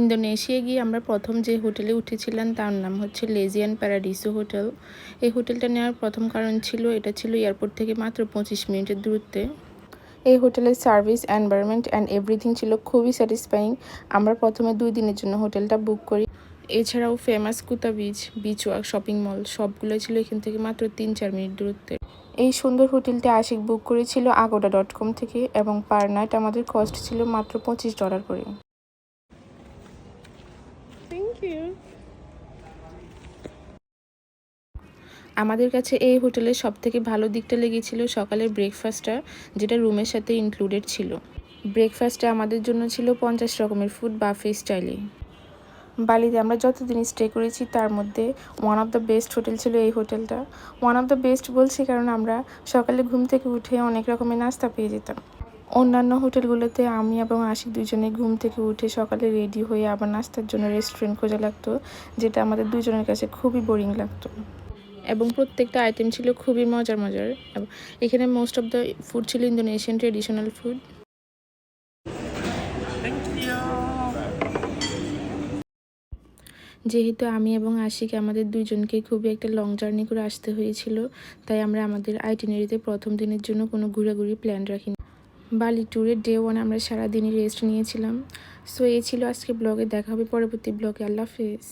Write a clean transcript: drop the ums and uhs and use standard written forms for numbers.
ইন্দোনেশিয়ায় গিয়ে আমরা প্রথম যে হোটেলে উঠেছিলাম তার নাম হচ্ছে লেজিয়ান প্যারাডিসো হোটেল। এই হোটেলটা নেওয়ার প্রথম কারণ ছিল এটা ছিল এয়ারপোর্ট থেকে মাত্র 25 মিনিটের দূরত্বে। এই হোটেলের সার্ভিস, এনভায়রনমেন্ট অ্যান্ড এভরিথিং ছিল খুবই স্যাটিসফাইং। আমরা প্রথমে 2 দিনের জন্য হোটেলটা বুক করি। এছাড়াও famous কুতা beach walk, shopping mall সবগুলো ছিল এখান থেকে মাত্র 3-4 মিনিট দূরত্বে। এই সুন্দর হোটেলটি আশিক বুক করেছিল agoda.com থেকে এবং পার নাইট আমাদের কস্ট ছিল মাত্র $25 করে। আমাদের কাছে এই হোটেলের সবথেকে ভালো দিকটা লেগেছিল সকালের ব্রেকফাস্টটা, যেটা রুমের সাথে ইনক্লুডেড ছিল। ব্রেকফাস্টে আমাদের জন্য ছিল 50 রকমের ফুড বাফে স্টাইলে। বালিতে আমরা যতদিন স্টে করেছি তার মধ্যে one of the best hotel ছিল এই হোটেলটা। ওয়ান অফ দ্য বেস্ট বলছি কারণ আমরা সকালে ঘুম থেকে উঠে অনেক রকমের নাস্তা পেয়ে যেতাম। অন্যান্য হোটেলগুলোতে আমি এবং আশিক দুজনে ঘুম থেকে উঠে সকালে রেডি হয়ে আবার নাস্তার জন্য রেস্টুরেন্ট খোঁজা লাগতো, যেটা আমাদের দুজনের কাছে খুবই বোরিং লাগতো। এবং প্রত্যেকটা আইটেম ছিল খুবই মজার। এবং এখানে মোস্ট অফ দ্য ফুড ছিল ইন্দোনেশিয়ান ট্রেডিশনাল ফুড। যেহেতু আমি এবং আশিক আমাদের দুজনকে খুবই একটা লং জার্নি করে আসতে হয়েছিল, তাই আমরা আমাদের আইটিনারিতে প্রথম দিনের জন্য কোনো ঘোরাঘুরি প্ল্যান রাখিনি। বালি ট্যুরের ডে 1 আমরা সারাদিনই রেস্ট নিয়েছিলাম। সো এই ছিল আজকে ব্লগে। দেখা হবে পরবর্তী ব্লগে। আল্লাহ হাফেজ।